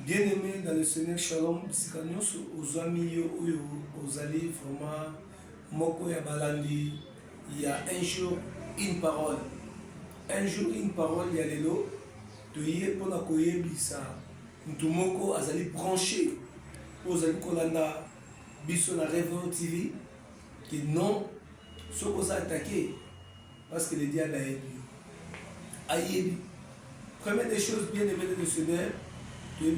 Bien-aimé dans le Seigneur, Shalom, Bisikanyos, aux amis, aux alliés, vraiment, Moko ya Balandi, il y a un jour, une parole. Un jour, une parole, il y a les lots, tu y es pour la koye bisa. Moko azali branché, aux alliés Kolanda, biso na Réveil TV, qui non, ce qu'on a attaqué, parce que le diable a aidé. Aïebi. Première des choses, bien-aimé dans le Seigneur, il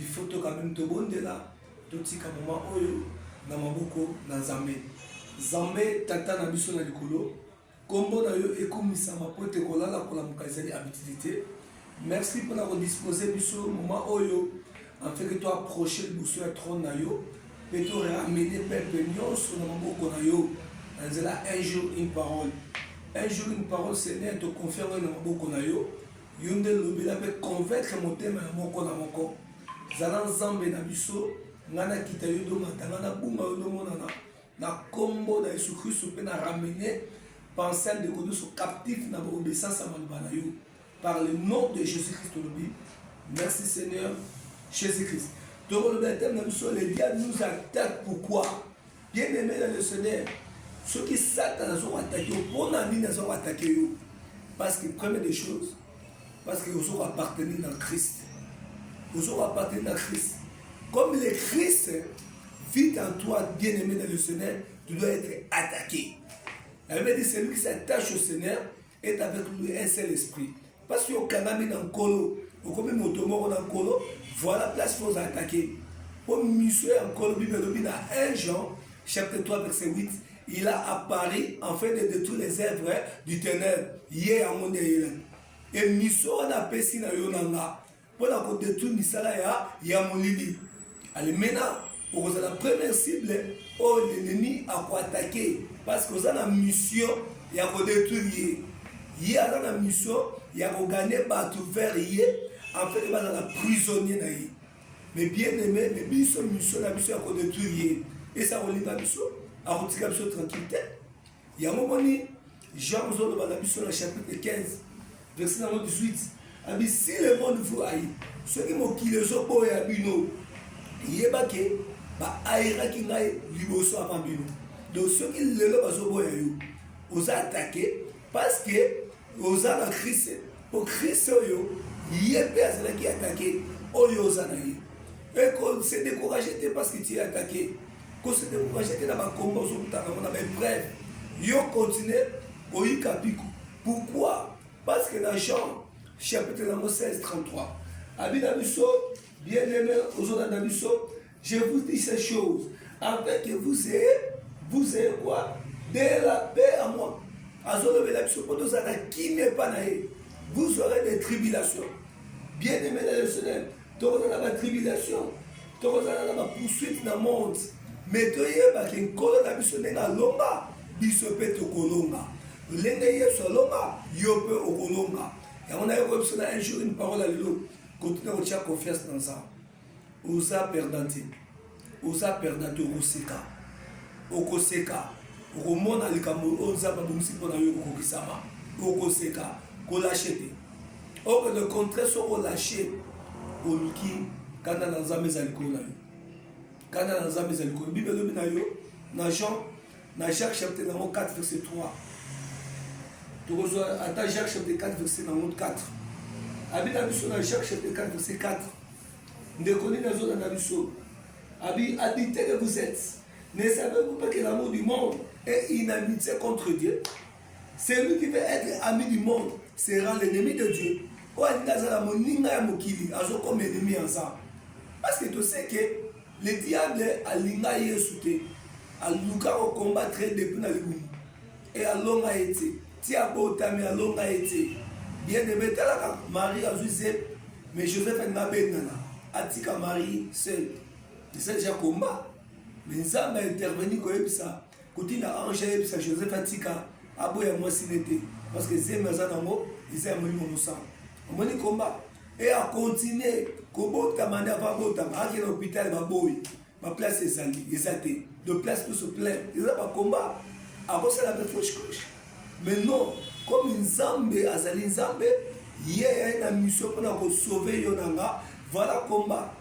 faut quand même te bonde là, tout petit moment oyo, na maboko na Zambé. Zambé tata na biso na likolo, kombo na yo ekomisa mapote kolala kola mukazali habitude. Merci pour la redisposer biso moment oyo, en fait que toi approcher le boussu à trône na yo, mais tu ramener peuple nyonso na maboko na yo. Un jour une parole. Un jour une parole, Seigneur te confirme na maboko na yo. Yonde lobela pe convaincre motema ya moko na moko zala nzambe na biso ngana kita yo do matanga na bunga yo do monana na kombo na Yesu Christ pe na ramener pensée de kodo so captif na obéissance à malbana yo par le nom de Jésus Christ lobi. Merci Seigneur Jésus Christ. Donc le baptême na biso les diables nous attaquent. Pourquoi? Bien aimé dans le Seigneur, ceux qui Satan ont attaqué bon ami ont attaqué yo parce que première des choses, parce que vous aurez appartenu dans Christ. Vous aurez appartenu dans Christ. Comme le Christ vit en toi, bien-aimé dans le Seigneur, tu dois être attaqué. La Bible dit celui qui s'attache au Seigneur est avec lui un seul esprit. Parce que au Canada, dans le colo, au comme motomo dans le colo, voilà la place pour attaquer. Pour monsieur en colo, Bible dans 1 Jean, chapitre 3, verset 8, il a apparu en fait de toutes les œuvres du ténèbre. Hier à mon et miso na pesi na yo nanga pour la côté tout misala ya molili. Allez maintenant pour la première cible où l'ennemi a attaqué parce que ça la mission ya ko détruire. Il y a la mission ya ko gagner battu vers hier en fait il va dans la prisonnier na yi. Mais bien aimé mais biso mission la mission ya ko détruire et ça on liba biso a retika biso tranquillité. Ya momoni Jean zo la mission le chapitre 15 verset 18. Abi si le monde vous haït, ceux qui m'ont killé so boya bino, yeba ke ba aïra ki ngai liboso avant bino. Donc ceux qui le baso boya yo, os attaqué parce que os a Christ. Pour Christ yo, yebe azala qui attaqué, oyo osana yi. Et qu'on s'est découragé parce que tu es attaqué. Qu'on s'est découragé dans ma combat sur ta on avait bref. Yo continue au ikapiku. Pourquoi? Parce que dans Jean, chapitre 16, 33, Abidabiso, bien-aimé, aux autres d'Abiso, je vous dis ces choses, afin que vous ayez quoi? De la paix à moi. Vous aurez des tribulations. Bien-aimé dans le Seigneur, tu auras la tribulation, tu auras la poursuite dans le monde. Mais tu as une colonne d'Abiso dans la lomba, biso pète au colonga. L'ennemi soloma, yope okolonga. Et on a eu comme ça un jour une parole à l'eau. Continuez à avoir confiance dans ça. Osa perdante. Osa perdante okoseka. Okoseka. Okomona likambo oza ba bomisi pona yo okokisama. Okoseka. Kolachete. Or le contraire so relâché. Oluki kana na nzambe za likolo na yo. Kana na nzambe za likolo. Bible lobi na yo na Jean na Jacques chapitre 4 verset 3. Attends Jacques chapitre 4 verset 4. Abi na biso na Jacques chapitre 4 verset 4. Ndekoni na zo na biso. Abi habité que vous êtes. Ne savez-vous pas que l'amour du monde est inamitié contre Dieu? Celui qui veut être ami du monde sera l'ennemi de Dieu. O alinga za moninga ya mokili azo comme ennemi ensemble. Parce que tu sais que le diable alinga Yesu te. Aluka au combattre depuis na libumu. Et alonga été. Tia botami alonga été. Bien aimé talaka Marie a Joseph, mais Joseph n'a pas nana. Atika Marie seul. C'est déjà combat. Mais Nzamba a intervenu quand il ça. Quand il a arrangé ça Joseph Atika aboya moi sinete parce que c'est mazanamo, ils aiment mon sang. On dit combat et a continué kobota manda va bota à l'hôpital va boy. Ma place est salie, exacté. De place tout se plaît. Ils ont pas combat. Avant ça la bête couche. Mais non, comme une Zambé, Azali Zambé, Yé a une mission pour sauver Yonanga. Voilà combat.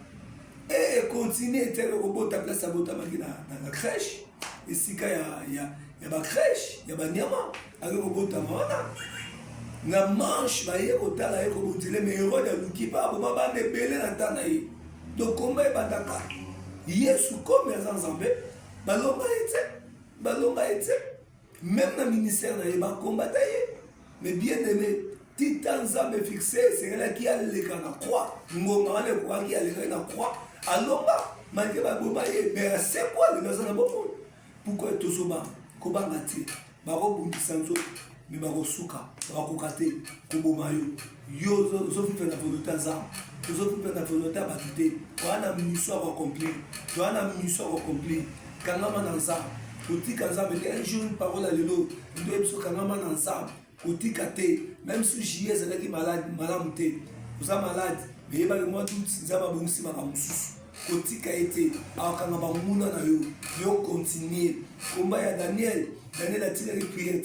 Et continue tel robot ta place à botamaki dans la crèche. Et si il y a ma crèche, il y a ma niama. Avec le robot tamana. Na manche ba ye kotala ye ko botile mais héros de luki pa ba ba ne belé na tanaï. Donc combat est bataka. Yesu comme les ensemble. Balonga été. Même dans le ministère na ba combattre. Mais bien aimé, titan zambe fixé, c'est là qui a les kana croix. Ngonga le croix qui a les kana croix. Alonga, manke ba bomba ye, mais c'est quoi le maison na bobo? Pourquoi tout ça koba ngati? Ba ko bundisa nzo. Mais ba ko suka, ba ko kate, ko bomayo. Yo zo fi na volonté za. Zo fi na volonté ba tuté. Wana mission à accomplir. Wana mission à accomplir. Kangama na za. Koti kaza mais un jour une parole à l'élo. Ndo ebso kangama na za. Koti kate, même si j'y est avec malade, malade te. Vous êtes malade, mais ba moi tout ça ba bongsi ba mususu. Koti ka été, akanga ba muna na yo continuer. Combat ya Daniel a tiré les prières,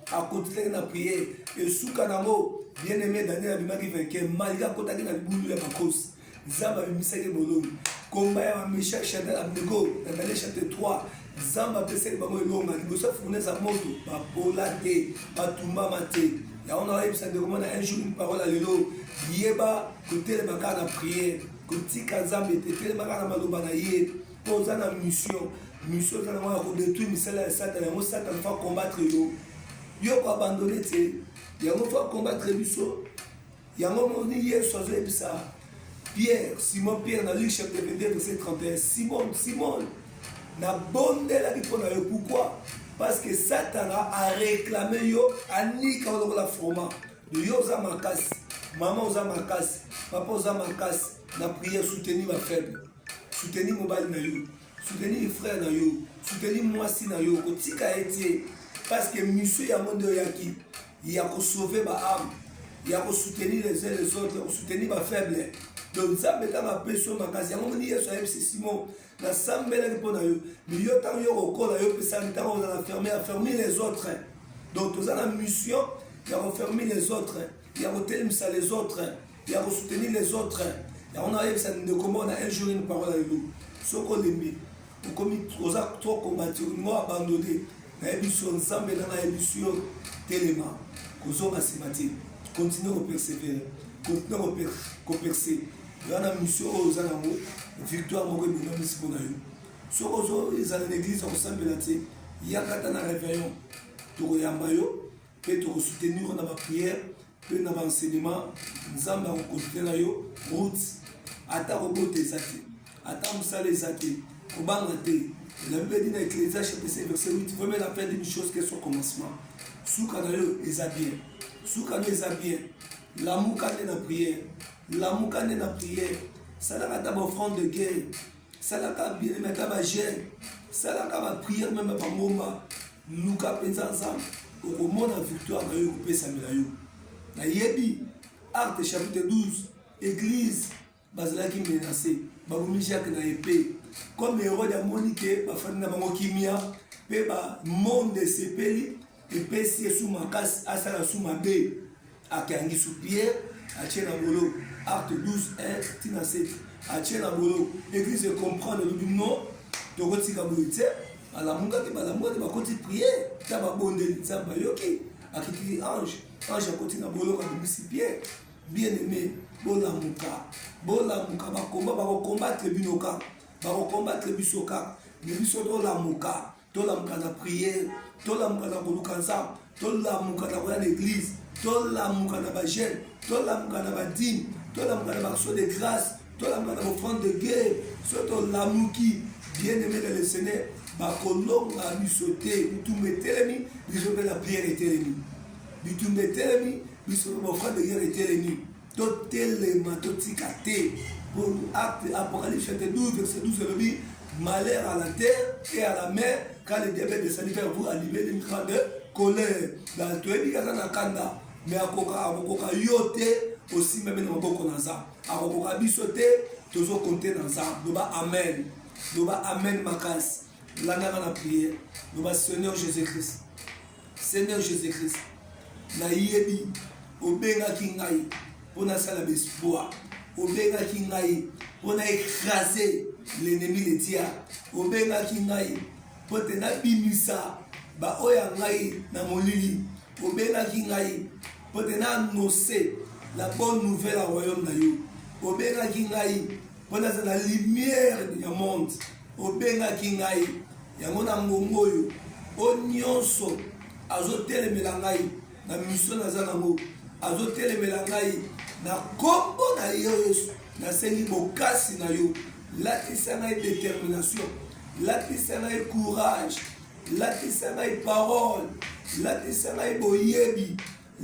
a continué na prière. Et souka nango, bien aimé Daniel a bimaki vainqueur, malgré kota ki na boulu ya makos. Zamba bimisaki bolong. Combat ya Meshach Shadrach Abednego, dans Daniel chapitre 3. Zamba pesaki bango elonga, liboso fournaise à moto, ba polate, ba tumba mate. Ya on a eu ça de comment un jour une parole à l'élo. Yeba côté le baka na prière, côté kazambe tété le baka na maloba na yé, posa na mission. Mission ça na ko détruire misala ya Satan, ya mo Satan fa combattre yo. Yo ko abandonner té. Ya mo fa combattre biso. Ya mo moni Yesu azo ebisa. Pierre, Simon Pierre dans Luc chapitre 22 verset 31. Simon na bonde la ripona yo. Pourquoi? Parce que Satan a réclamé yo anika la format de yo za makasi, maman za makasi, papa za makasi, na prière soutenir ma faible, soutenir mon bal na yo, soutenir frère na yo, soutenir moi si na yo, kotika etier parce que monsieur ya monde yaki, il y a ko sauver ma âme, il y a ko soutenir les uns les autres, soutenir ma faible. Donc ça me ma pression makasi, ya ngoni Yesu a Simon la sambela ripona yo, mais yo tant yo okola yo pesa mitamo on a fermer les autres. Donc tous la mission, il y a fermer les autres, il y a retenir les autres, il y a soutenir les autres. Et on arrive ça de comment on a un jour une parole à nous. Ce qu'on aime, on commis trop combattu, moi abandonné. Na émission ensemble dans la émission téléma, qu'on a sématique, continuer à persévérer, continuer à persévérer. Il y a une mission aux amours, victoire, mon réunion, c'est pour nous. Sur les années d'église, on s'en belate, il y a un réveillon, pour y amayo, puis pour soutenir dans ma prière, puis dans l'enseignement, nous avons continué la route, à ta robot des athées, à ta moussa les athées, au banc athée. La Bible dit dans l'Ecclésiaste chapitre 5, verset 8, vraiment la fin d'une chose qui est son commencement. Soukanayo est bien. Soukanayo est bien. L'amour quand est la prière. L'amour quand est la prière. Ça n'a pas offrande de guerre. Ça n'a pas bien mettre à gêne. Ça n'a pas prière même pas moment. Nous capons ensemble. Au monde en victoire, nous avons coupé Samuel. Na yebi, Acte chapitre 12, Église, Basala qui menacé. Baboumi Jacques na épée. Comme héros de Monique, Bafani na bango kimia, pe ba monde sepeli, et pe si sous ma casse, asala sous ma baie, à Kangi sous Pierre, à Tchénabolo, Acte 12, 1, Tina 7, à Tchénabolo, l'église de comprendre le nom, de Rotika Boïté, à la Munga de Balamoua de ma côté prière, Taba Bonde, Zamba Yoki, à qui ange à côté Nabolo, à Missi Pierre, bien aimé, Bola Mouka, va combattre le Binoka. Va combattre le bisoka, le bisoto la mouka, to la mouka na prière, to la mouka na kolukansa, to la mouka na voya l'église, to la mouka na bagel, to la mouka na badine, to la mouka na baction de grâce, to la mouka na offrande de guerre, surtout la mouki, bien aimé dans le Seigneur, ba kolonga bisoté, bitumbe telemi, bisote la prière est telemi, bitumbe telemi, bisote l'offrande de guerre est telemi, to telema, to tikate. Pour Apocalypse chapitre 12, verset 12, le dit malheur à la terre et à la mer, quand les diabètes descendent vers vous, animés d'une grande colère. Dans le toit, il y a un kanda, mais à Koka yote aussi, même dans le Boko Naza. À Koka bisote, toujours compter dans ça. Nous amen. Nous amen, Makas. Là, nous avons la prière. Nous Seigneur Jésus-Christ. Seigneur Jésus-Christ. Na yebi, obenga kingai. pour ça l'espoir. Obenga kingai pour écraser l'ennemi les tia. Obenga kingai pour te na bimisa ba oya ngai na molili. Obenga kingai pour te na annoncer la bonne nouvelle au royaume na yo. Obenga kingai pour la lumière du monde. Obenga kingai yango na ngongo yo onyonso azotelemela ngai na mission na zanango azotelemela ngai na kombo na yo Yesu nasengi bokasi na yo latisa ngai détermination latisa ngai courage latisa ngai parole latisa ngai boyebi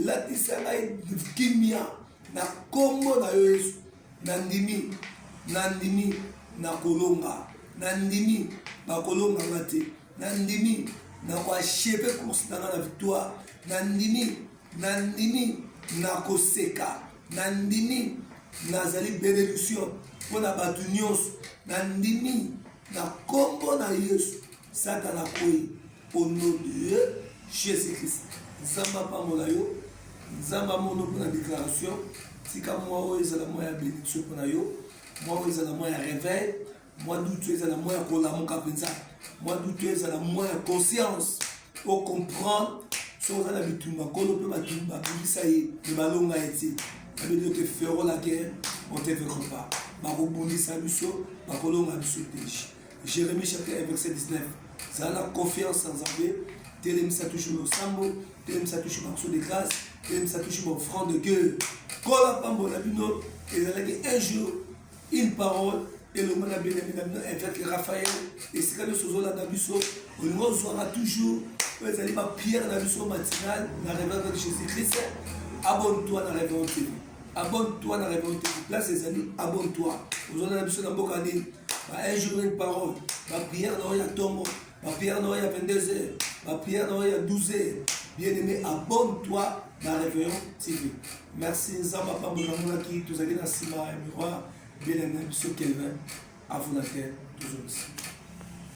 latisa ngai kimia na kombo na yo Yesu nandimi na kolonga nandimi bakolonga ngate nandimi na koachepe course na victoire nandimi na koseka nandimi nazali bénédiction mpona bato nyonso nandimi na kombo na Yesu satana koyi au nom de Jésus Christ nzambe apambola yo nzambe amono mpona déclaration tika mwa oyo ezala mwa ya bénédiction mpona yo mwa oyo ezala mwa ya réveil mwa dutu ezala mwa ya kolamuka mpenza mwa dutu ezala mwa ya conscience o comprendre so oza na bitumba nkolo mpe batumba babungisa ye me balonga ye te babeli yo te feront la guerre on te vaincra pas bakobundisa biso bakolonga biso te. Jérémie chapitre 1 verset 19 zala na confiance en Nzambe telemisa toujours losambo telemisa toujours banso de grâce telemisa toujours offrand de gueule kola pambola bino ezalaki un jour une parole et le monde a bien aimé avec Raphaël et c'est quand nous sommes là dans biso on nous aura toujours vous allez pas pierre dans biso matinal dans réveil de Jésus-Christ abonne-toi dans réveil TV abonne-toi dans réveil TV là c'est amis abonne-toi vous allez dans biso dans bokani un jour une parole ma prière dans ya tombe ma prière dans ya 22h ma prière dans ya 12h bien aimé abonne-toi dans réveil TV merci Nzamba pambola qui tous allez dans Sima et miroir bien aimé, M. Kelvin, à vous la terre, toujours ici.